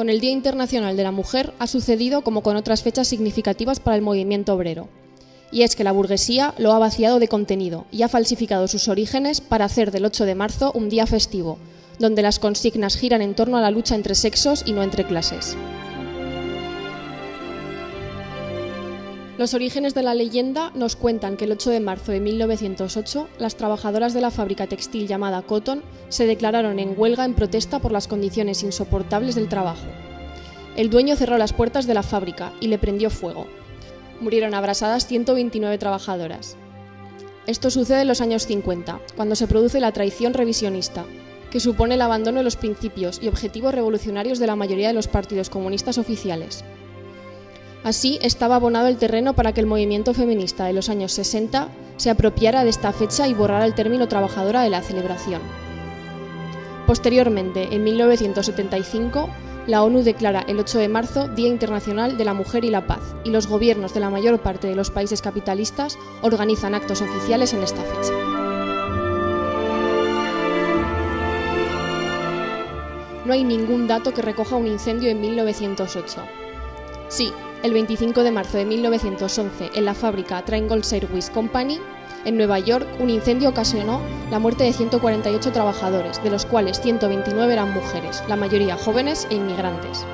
Con el Día Internacional de la Mujer ha sucedido como con otras fechas significativas para el movimiento obrero. Y es que la burguesía lo ha vaciado de contenido y ha falsificado sus orígenes para hacer del 8 de marzo un día festivo, donde las consignas giran en torno a la lucha entre sexos y no entre clases. Los orígenes de la leyenda nos cuentan que el 8 de marzo de 1908 las trabajadoras de la fábrica textil llamada Cotton se declararon en huelga en protesta por las condiciones insoportables del trabajo. El dueño cerró las puertas de la fábrica y le prendió fuego. Murieron abrasadas 129 trabajadoras. Esto sucede en los años 50, cuando se produce la traición revisionista, que supone el abandono de los principios y objetivos revolucionarios de la mayoría de los partidos comunistas oficiales. Así, estaba abonado el terreno para que el movimiento feminista de los años 60 se apropiara de esta fecha y borrara el término trabajadora de la celebración. Posteriormente, en 1975, la ONU declara el 8 de marzo Día Internacional de la Mujer y la Paz, y los gobiernos de la mayor parte de los países capitalistas organizan actos oficiales en esta fecha. No hay ningún dato que recoja un incendio en 1908. Sí, el 25 de marzo de 1911, en la fábrica Triangle Airways Company, en Nueva York, un incendio ocasionó la muerte de 148 trabajadores, de los cuales 129 eran mujeres, la mayoría jóvenes e inmigrantes.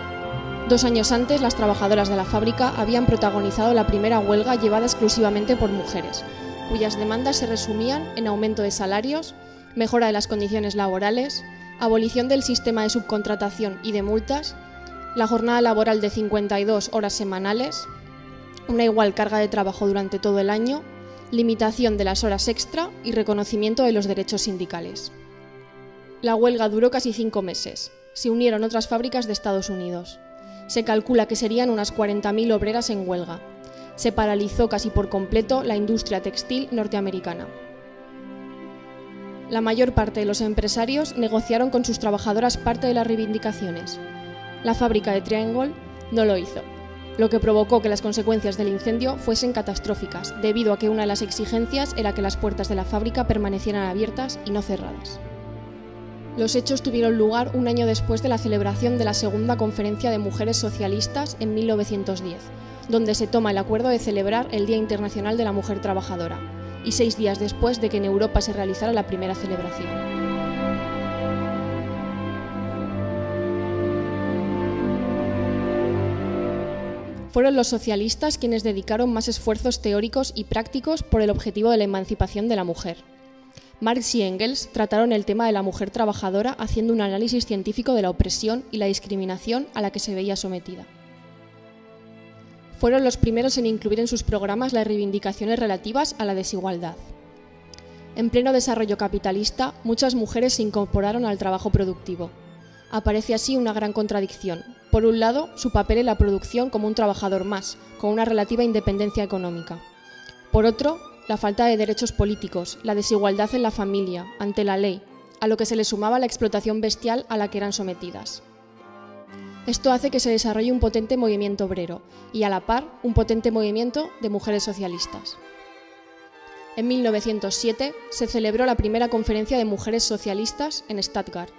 2 años antes, las trabajadoras de la fábrica habían protagonizado la primera huelga llevada exclusivamente por mujeres, cuyas demandas se resumían en aumento de salarios, mejora de las condiciones laborales, abolición del sistema de subcontratación y de multas, la jornada laboral de 52 horas semanales, una igual carga de trabajo durante todo el año, limitación de las horas extra y reconocimiento de los derechos sindicales. La huelga duró casi 5 meses. Se unieron otras fábricas de Estados Unidos. Se calcula que serían unas 40.000 obreras en huelga. Se paralizó casi por completo la industria textil norteamericana. La mayor parte de los empresarios negociaron con sus trabajadoras parte de las reivindicaciones. La fábrica de Triangle no lo hizo, lo que provocó que las consecuencias del incendio fuesen catastróficas, debido a que una de las exigencias era que las puertas de la fábrica permanecieran abiertas y no cerradas. Los hechos tuvieron lugar un año después de la celebración de la Segunda Conferencia de Mujeres Socialistas en 1910, donde se toma el acuerdo de celebrar el Día Internacional de la Mujer Trabajadora, y 6 días después de que en Europa se realizara la primera celebración. Fueron los socialistas quienes dedicaron más esfuerzos teóricos y prácticos por el objetivo de la emancipación de la mujer. Marx y Engels trataron el tema de la mujer trabajadora haciendo un análisis científico de la opresión y la discriminación a la que se veía sometida. Fueron los primeros en incluir en sus programas las reivindicaciones relativas a la desigualdad. En pleno desarrollo capitalista, muchas mujeres se incorporaron al trabajo productivo. Aparece así una gran contradicción. Por un lado, su papel en la producción como un trabajador más, con una relativa independencia económica. Por otro, la falta de derechos políticos, la desigualdad en la familia, ante la ley, a lo que se le sumaba la explotación bestial a la que eran sometidas. Esto hace que se desarrolle un potente movimiento obrero y, a la par, un potente movimiento de mujeres socialistas. En 1907 se celebró la primera conferencia de mujeres socialistas en Stuttgart.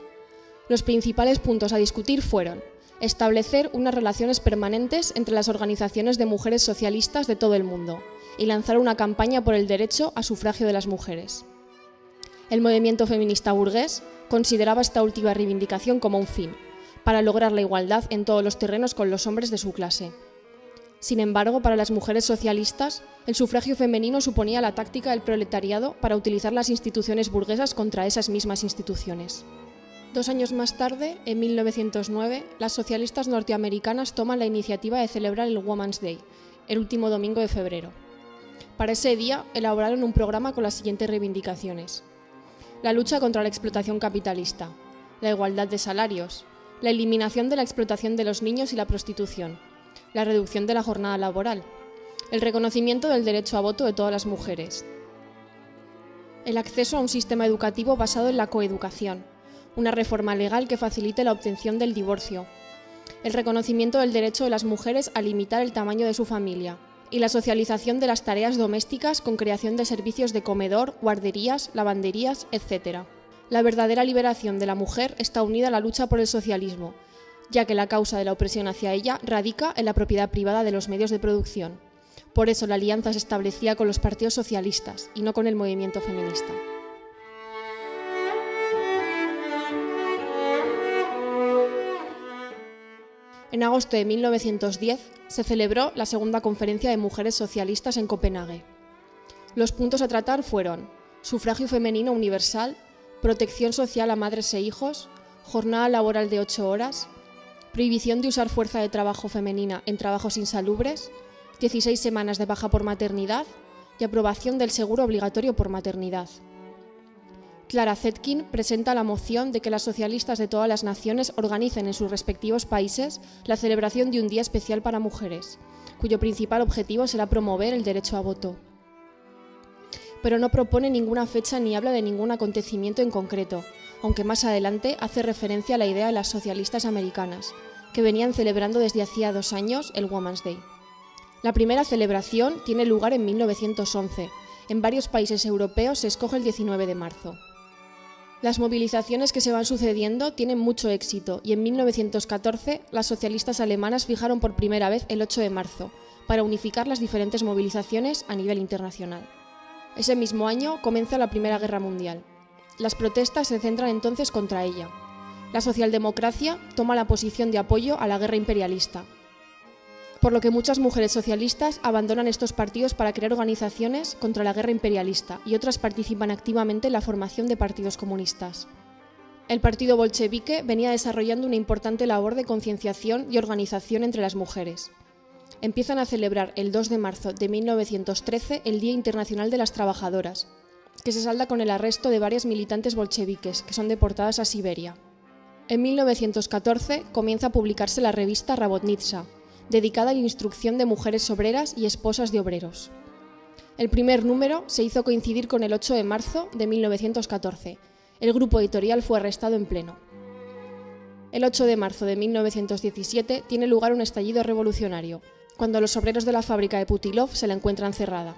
Los principales puntos a discutir fueron establecer unas relaciones permanentes entre las organizaciones de mujeres socialistas de todo el mundo y lanzar una campaña por el derecho a sufragio de las mujeres. El movimiento feminista burgués consideraba esta última reivindicación como un fin, para lograr la igualdad en todos los terrenos con los hombres de su clase. Sin embargo, para las mujeres socialistas, el sufragio femenino suponía la táctica del proletariado para utilizar las instituciones burguesas contra esas mismas instituciones. 2 años más tarde, en 1909, las socialistas norteamericanas toman la iniciativa de celebrar el Women's Day, el último domingo de febrero. Para ese día, elaboraron un programa con las siguientes reivindicaciones: la lucha contra la explotación capitalista, la igualdad de salarios, la eliminación de la explotación de los niños y la prostitución, la reducción de la jornada laboral, el reconocimiento del derecho a voto de todas las mujeres, el acceso a un sistema educativo basado en la coeducación, una reforma legal que facilite la obtención del divorcio, el reconocimiento del derecho de las mujeres a limitar el tamaño de su familia y la socialización de las tareas domésticas con creación de servicios de comedor, guarderías, lavanderías, etc. La verdadera liberación de la mujer está unida a la lucha por el socialismo, ya que la causa de la opresión hacia ella radica en la propiedad privada de los medios de producción. Por eso la alianza se establecía con los partidos socialistas y no con el movimiento feminista. En agosto de 1910 se celebró la segunda conferencia de mujeres socialistas en Copenhague. Los puntos a tratar fueron sufragio femenino universal, protección social a madres e hijos, jornada laboral de 8 horas, prohibición de usar fuerza de trabajo femenina en trabajos insalubres, 16 semanas de baja por maternidad y aprobación del seguro obligatorio por maternidad. Clara Zetkin presenta la moción de que las socialistas de todas las naciones organicen en sus respectivos países la celebración de un día especial para mujeres, cuyo principal objetivo será promover el derecho a voto. Pero no propone ninguna fecha ni habla de ningún acontecimiento en concreto, aunque más adelante hace referencia a la idea de las socialistas americanas, que venían celebrando desde hacía 2 años el Women's Day. La primera celebración tiene lugar en 1911. En varios países europeos se escoge el 19 de marzo. Las movilizaciones que se van sucediendo tienen mucho éxito y en 1914 las socialistas alemanas fijaron por primera vez el 8 de marzo para unificar las diferentes movilizaciones a nivel internacional. Ese mismo año comienza la Primera Guerra Mundial. Las protestas se centran entonces contra ella. La socialdemocracia toma la posición de apoyo a la guerra imperialista, por lo que muchas mujeres socialistas abandonan estos partidos para crear organizaciones contra la guerra imperialista y otras participan activamente en la formación de partidos comunistas. El partido bolchevique venía desarrollando una importante labor de concienciación y organización entre las mujeres. Empiezan a celebrar el 2 de marzo de 1913 el Día Internacional de las Trabajadoras, que se salda con el arresto de varias militantes bolcheviques que son deportadas a Siberia. En 1914 comienza a publicarse la revista Rabotnitsa, dedicada a la instrucción de mujeres obreras y esposas de obreros. El primer número se hizo coincidir con el 8 de marzo de 1914. El grupo editorial fue arrestado en pleno. El 8 de marzo de 1917 tiene lugar un estallido revolucionario, cuando los obreros de la fábrica de Putilov se la encuentran cerrada.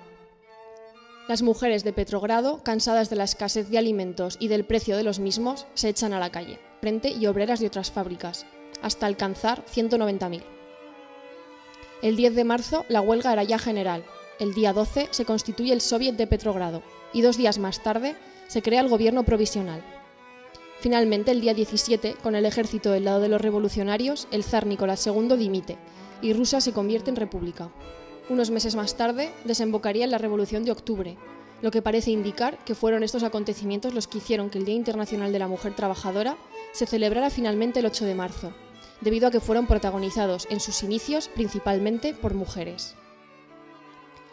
Las mujeres de Petrogrado, cansadas de la escasez de alimentos y del precio de los mismos, se echan a la calle, frente y obreras de otras fábricas, hasta alcanzar 190.000. El 10 de marzo la huelga era ya general. El día 12 se constituye el Soviet de Petrogrado y 2 días más tarde se crea el gobierno provisional. Finalmente, el día 17, con el ejército del lado de los revolucionarios, el zar Nicolás II dimite y Rusia se convierte en república. Unos meses más tarde desembocaría en la Revolución de Octubre, lo que parece indicar que fueron estos acontecimientos los que hicieron que el Día Internacional de la Mujer Trabajadora se celebrara finalmente el 8 de marzo, debido a que fueron protagonizados en sus inicios principalmente por mujeres.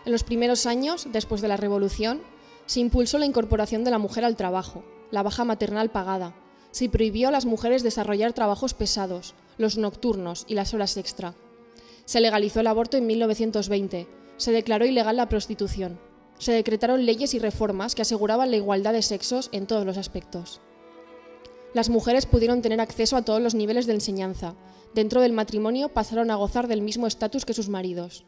En los primeros años, después de la Revolución, se impulsó la incorporación de la mujer al trabajo, la baja maternal pagada, se prohibió a las mujeres desarrollar trabajos pesados, los nocturnos y las horas extra. Se legalizó el aborto en 1920, se declaró ilegal la prostitución, se decretaron leyes y reformas que aseguraban la igualdad de sexos en todos los aspectos. Las mujeres pudieron tener acceso a todos los niveles de enseñanza. Dentro del matrimonio pasaron a gozar del mismo estatus que sus maridos.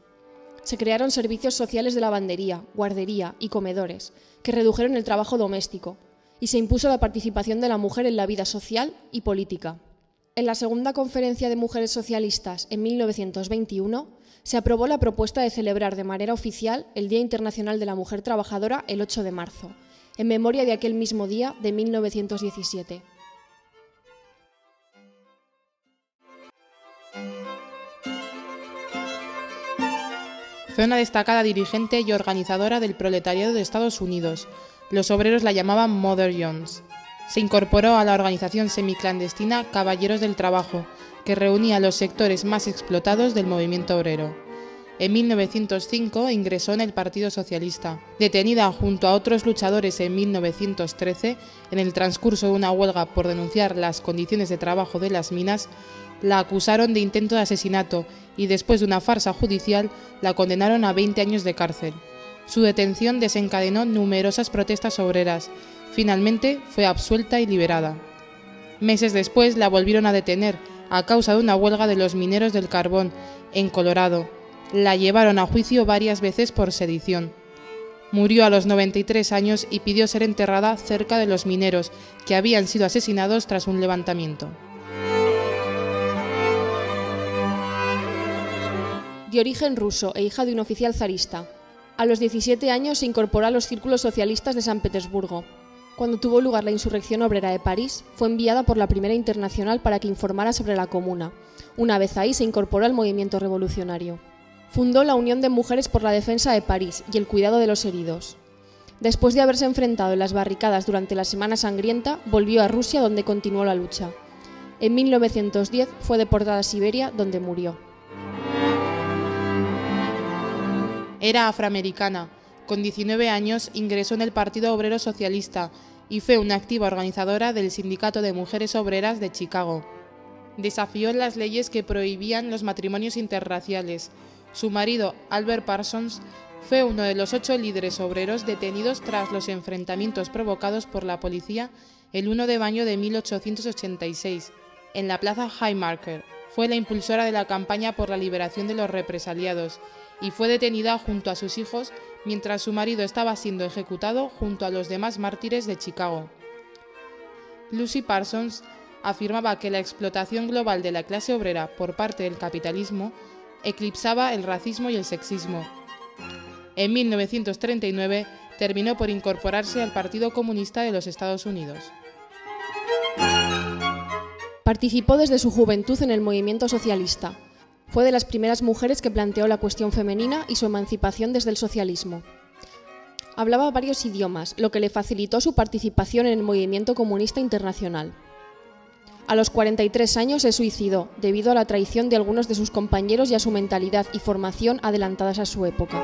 Se crearon servicios sociales de lavandería, guardería y comedores, que redujeron el trabajo doméstico, y se impuso la participación de la mujer en la vida social y política. En la segunda conferencia de mujeres socialistas en 1921 se aprobó la propuesta de celebrar de manera oficial el Día Internacional de la Mujer Trabajadora el 8 de marzo, en memoria de aquel mismo día de 1917. Fue una destacada dirigente y organizadora del proletariado de Estados Unidos. Los obreros la llamaban Mother Jones. Se incorporó a la organización semiclandestina Caballeros del Trabajo, que reunía a los sectores más explotados del movimiento obrero. En 1905 ingresó en el Partido Socialista. Detenida junto a otros luchadores en 1913, en el transcurso de una huelga por denunciar las condiciones de trabajo de las minas, la acusaron de intento de asesinato y después de una farsa judicial la condenaron a 20 años de cárcel. Su detención desencadenó numerosas protestas obreras. Finalmente fue absuelta y liberada. Meses después la volvieron a detener a causa de una huelga de los mineros del carbón en Colorado. La llevaron a juicio varias veces por sedición. Murió a los 93 años y pidió ser enterrada cerca de los mineros que habían sido asesinados tras un levantamiento. De origen ruso e hija de un oficial zarista, a los 17 años se incorporó a los círculos socialistas de San Petersburgo. Cuando tuvo lugar la insurrección obrera de París, fue enviada por la Primera Internacional para que informara sobre la Comuna. Una vez ahí se incorporó al movimiento revolucionario. Fundó la Unión de Mujeres por la Defensa de París y el cuidado de los heridos. Después de haberse enfrentado en las barricadas durante la Semana Sangrienta, volvió a Rusia, donde continuó la lucha. En 1910 fue deportada a Siberia, donde murió. Era afroamericana. Con 19 años ingresó en el Partido Obrero Socialista y fue una activa organizadora del Sindicato de Mujeres Obreras de Chicago. Desafió las leyes que prohibían los matrimonios interraciales. Su marido, Albert Parsons, fue uno de los 8 líderes obreros detenidos tras los enfrentamientos provocados por la policía el 1 de mayo de 1886, en la plaza Haymarket. Fue la impulsora de la campaña por la liberación de los represaliados y fue detenida junto a sus hijos mientras su marido estaba siendo ejecutado junto a los demás mártires de Chicago. Lucy Parsons afirmaba que la explotación global de la clase obrera por parte del capitalismo eclipsaba el racismo y el sexismo. En 1939 terminó por incorporarse al Partido Comunista de los Estados Unidos. Participó desde su juventud en el movimiento socialista. Fue de las primeras mujeres que planteó la cuestión femenina y su emancipación desde el socialismo. Hablaba varios idiomas, lo que le facilitó su participación en el movimiento comunista internacional. A los 43 años se suicidó, debido a la traición de algunos de sus compañeros y a su mentalidad y formación adelantadas a su época.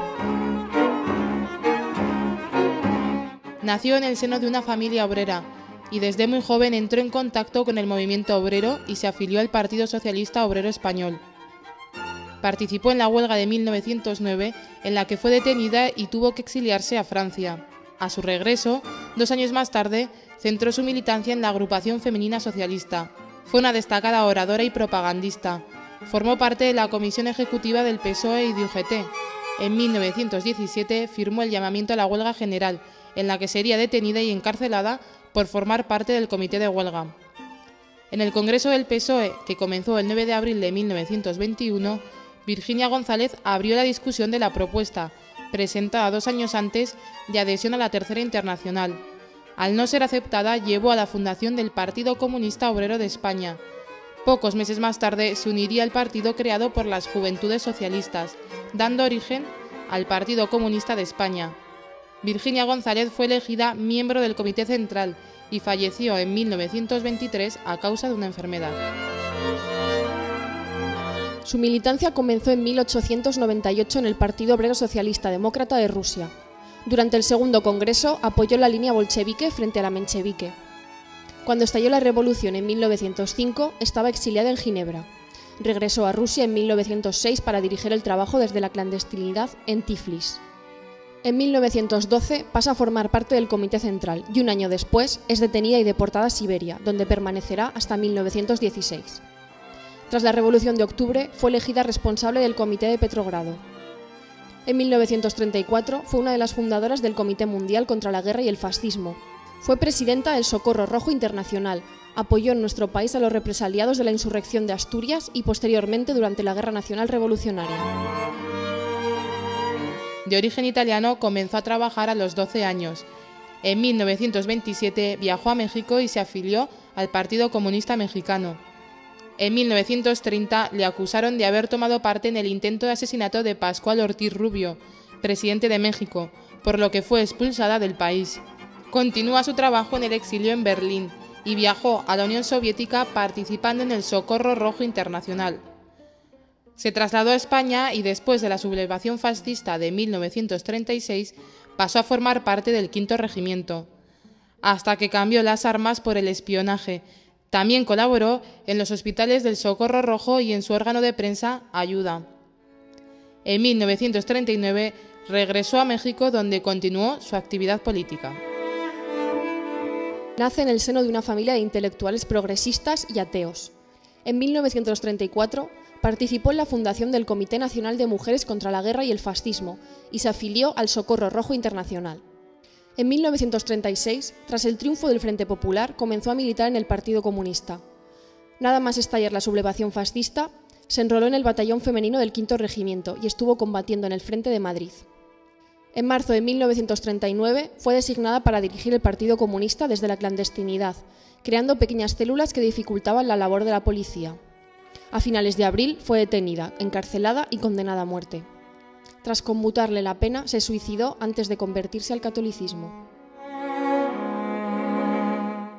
Nació en el seno de una familia obrera y desde muy joven entró en contacto con el movimiento obrero y se afilió al Partido Socialista Obrero Español. Participó en la huelga de 1909, en la que fue detenida y tuvo que exiliarse a Francia. A su regreso, 2 años más tarde, centró su militancia en la agrupación femenina socialista. Fue una destacada oradora y propagandista. Formó parte de la comisión ejecutiva del PSOE y de UGT. En 1917 firmó el llamamiento a la huelga general, en la que sería detenida y encarcelada por formar parte del comité de huelga. En el Congreso del PSOE, que comenzó el 9 de abril de 1921, Virginia González abrió la discusión de la propuesta, presentada 2 años antes, de adhesión a la Tercera Internacional. Al no ser aceptada, llevó a la fundación del Partido Comunista Obrero de España. Pocos meses más tarde se uniría al partido creado por las Juventudes Socialistas, dando origen al Partido Comunista de España. Virginia González fue elegida miembro del Comité Central y falleció en 1923 a causa de una enfermedad. Su militancia comenzó en 1898 en el Partido Obrero Socialista Demócrata de Rusia. Durante el Segundo Congreso apoyó la línea bolchevique frente a la menchevique. Cuando estalló la revolución en 1905, estaba exiliada en Ginebra. Regresó a Rusia en 1906 para dirigir el trabajo desde la clandestinidad en Tiflis. En 1912 pasa a formar parte del Comité Central y 1 año después es detenida y deportada a Siberia, donde permanecerá hasta 1916. Tras la Revolución de Octubre fue elegida responsable del Comité de Petrogrado. En 1934 fue una de las fundadoras del Comité Mundial contra la Guerra y el Fascismo. Fue presidenta del Socorro Rojo Internacional. Apoyó en nuestro país a los represaliados de la insurrección de Asturias y posteriormente durante la Guerra Nacional Revolucionaria. De origen italiano, comenzó a trabajar a los 12 años. En 1927 viajó a México y se afilió al Partido Comunista Mexicano. En 1930 le acusaron de haber tomado parte en el intento de asesinato de Pascual Ortiz Rubio, presidente de México, por lo que fue expulsada del país. Continúa su trabajo en el exilio en Berlín y viajó a la Unión Soviética participando en el Socorro Rojo Internacional. Se trasladó a España y después de la sublevación fascista de 1936 pasó a formar parte del V Regimiento, hasta que cambió las armas por el espionaje. También colaboró en los hospitales del Socorro Rojo y en su órgano de prensa Ayuda. En 1939 regresó a México, donde continuó su actividad política. Nace en el seno de una familia de intelectuales progresistas y ateos. En 1934 participó en la fundación del Comité Nacional de Mujeres contra la Guerra y el Fascismo y se afilió al Socorro Rojo Internacional. En 1936, tras el triunfo del Frente Popular, comenzó a militar en el Partido Comunista. Nada más estallar la sublevación fascista, Se enroló en el batallón femenino del 5º Regimiento y estuvo combatiendo en el frente de Madrid. En marzo de 1939 fue designada para dirigir el Partido Comunista desde la clandestinidad, creando pequeñas células que dificultaban la labor de la policía. A finales de abril fue detenida, encarcelada y condenada a muerte. Tras conmutarle la pena, se suicidó antes de convertirse al catolicismo.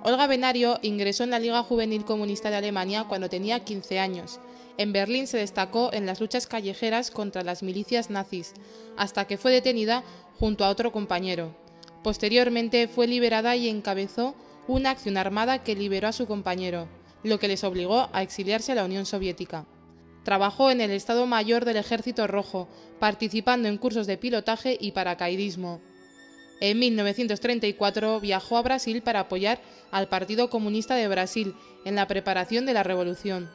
Olga Benario ingresó en la Liga Juvenil Comunista de Alemania cuando tenía 15 años. En Berlín se destacó en las luchas callejeras contra las milicias nazis, hasta que fue detenida junto a otro compañero. Posteriormente fue liberada y encabezó una acción armada que liberó a su compañero, lo que les obligó a exiliarse a la Unión Soviética. Trabajó en el Estado Mayor del Ejército Rojo, participando en cursos de pilotaje y paracaidismo. En 1934 viajó a Brasil para apoyar al Partido Comunista de Brasil en la preparación de la revolución.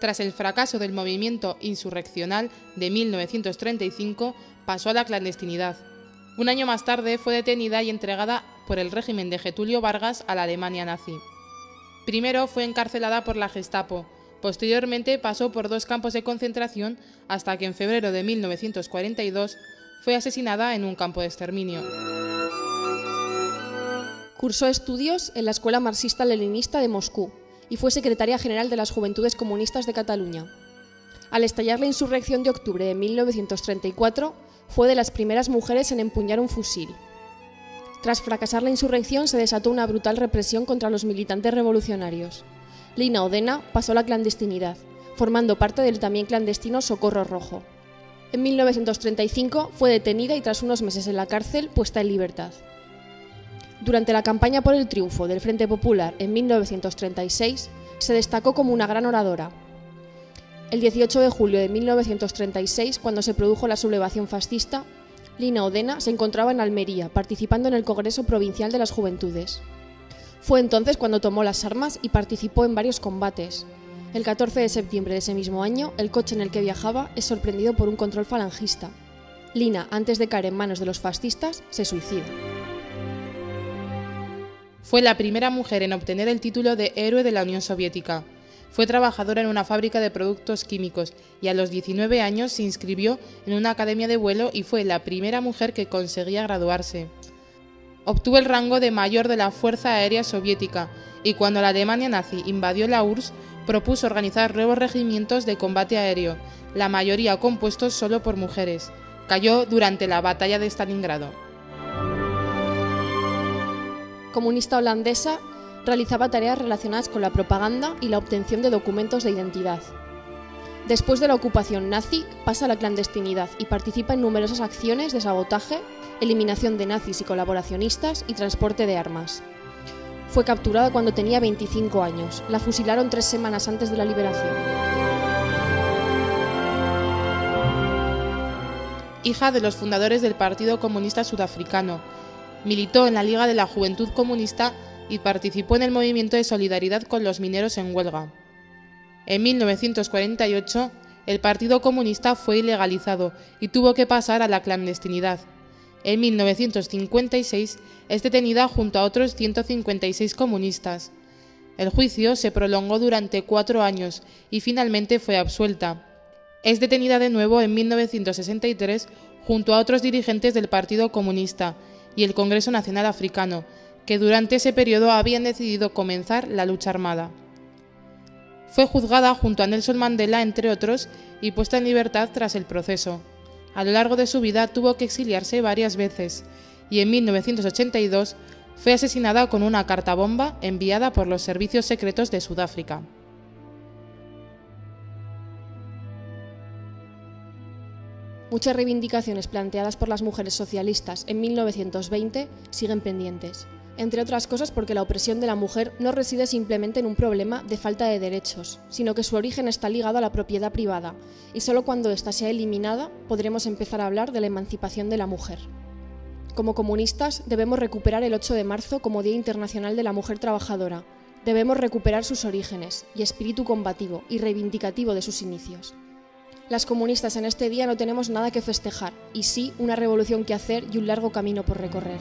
Tras el fracaso del movimiento insurreccional de 1935, pasó a la clandestinidad. Un año más tarde fue detenida y entregada por el régimen de Getúlio Vargas a la Alemania nazi. Primero fue encarcelada por la Gestapo, posteriormente pasó por 2 campos de concentración hasta que en febrero de 1942 fue asesinada en un campo de exterminio. Cursó estudios en la Escuela Marxista-Leninista de Moscú y fue secretaria general de las Juventudes Comunistas de Cataluña. Al estallar la insurrección de octubre de 1934, fue de las primeras mujeres en empuñar un fusil. Tras fracasar la insurrección, se desató una brutal represión contra los militantes revolucionarios. Lina Odena pasó a la clandestinidad, formando parte del también clandestino Socorro Rojo. En 1935 fue detenida y tras unos meses en la cárcel, puesta en libertad. Durante la campaña por el triunfo del Frente Popular en 1936, se destacó como una gran oradora. El 18 de julio de 1936, cuando se produjo la sublevación fascista, Lina Odena se encontraba en Almería, participando en el Congreso Provincial de las Juventudes. Fue entonces cuando tomó las armas y participó en varios combates. El 14 de septiembre de ese mismo año, el coche en el que viajaba es sorprendido por un control falangista. Lina, antes de caer en manos de los fascistas, se suicida. Fue la primera mujer en obtener el título de Héroe de la Unión Soviética. Fue trabajadora en una fábrica de productos químicos y a los 19 años se inscribió en una academia de vuelo y fue la primera mujer que conseguía graduarse. Obtuvo el rango de mayor de la Fuerza Aérea Soviética y cuando la Alemania nazi invadió la URSS propuso organizar nuevos regimientos de combate aéreo, la mayoría compuestos solo por mujeres. Cayó durante la Batalla de Stalingrado. Comunista holandesa, realizaba tareas relacionadas con la propaganda y la obtención de documentos de identidad. Después de la ocupación nazi, pasa a la clandestinidad y participa en numerosas acciones de sabotaje, eliminación de nazis y colaboracionistas y transporte de armas. Fue capturada cuando tenía 25 años. La fusilaron 3 semanas antes de la liberación. Hija de los fundadores del Partido Comunista Sudafricano, militó en la Liga de la Juventud Comunista y participó en el movimiento de solidaridad con los mineros en huelga. En 1948, el Partido Comunista fue ilegalizado y tuvo que pasar a la clandestinidad. En 1956 es detenida junto a otros 156 comunistas. El juicio se prolongó durante 4 años y finalmente fue absuelta. Es detenida de nuevo en 1963 junto a otros dirigentes del Partido Comunista y el Congreso Nacional Africano, que durante ese periodo habían decidido comenzar la lucha armada. Fue juzgada junto a Nelson Mandela, entre otros, y puesta en libertad tras el proceso. A lo largo de su vida tuvo que exiliarse varias veces, y en 1982 fue asesinada con una carta bomba enviada por los servicios secretos de Sudáfrica. Muchas reivindicaciones planteadas por las mujeres socialistas en 1920 siguen pendientes, entre otras cosas porque la opresión de la mujer no reside simplemente en un problema de falta de derechos, sino que su origen está ligado a la propiedad privada, y solo cuando ésta sea eliminada podremos empezar a hablar de la emancipación de la mujer. Como comunistas debemos recuperar el 8 de marzo como Día Internacional de la Mujer Trabajadora. Debemos recuperar sus orígenes y espíritu combativo y reivindicativo de sus inicios. Las comunistas en este día no tenemos nada que festejar, y sí una revolución que hacer y un largo camino por recorrer.